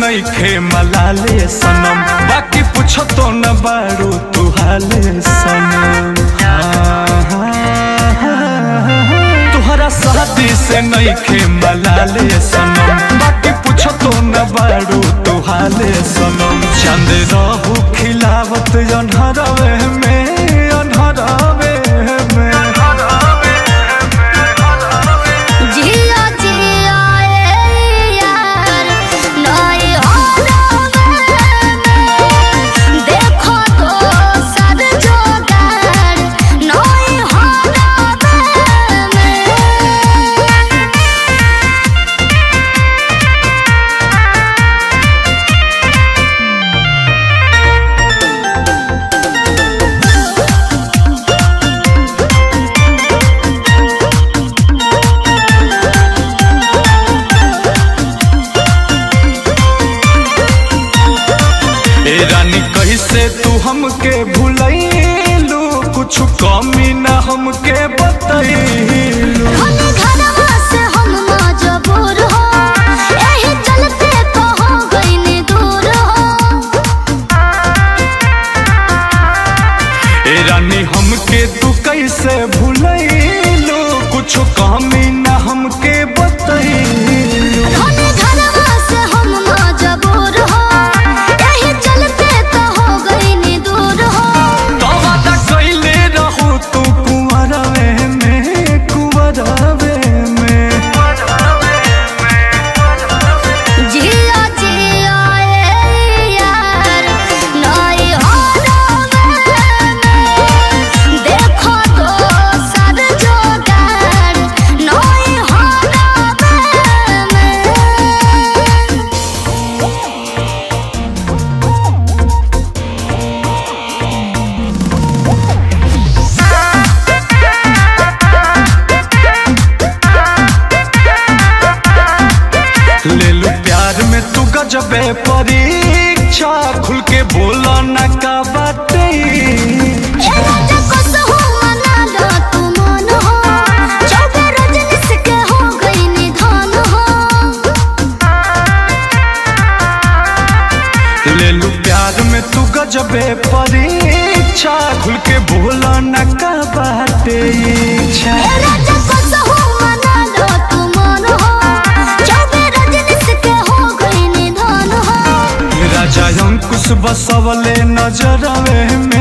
नइखे मलाले सनम, बाकी पूछो तो न बारू तू हाले सनम। तुहरा शादी से नइखे मलाले सनम, बाकी पूछो तो न बारू तू हाले सनम। चांद रहू खिलावत अनहरवे में, अनहरवे में। रानी कैसे तू हमके भूलैलू, कुछ कमी न हमके बतैलू। घरवा से हम मजबूर हो, एही चलते तो हो गइनी दूर हो। रानी हमके तू कैसे भूलैलू, कुछ कमी न हमके बतैलू। घरवा से हम मजबूर हो, एही चलते तो हो गइनी दूर हो। तो वादा कैले रहू तू कुंवरवे में, कुंवरवे में। जिया जिया ए यार नई होरवे में, देखो तो सद जोगार नई होरवे में। ले लू प्यार में तू गजबे परीक्षा, खुल के बोला न का बाटे। ले लू प्यार में तू गजबे परीक्षा, खुल के बोला न का बाटे इच्छा। राजा अंकुश बसवले नजरवे में।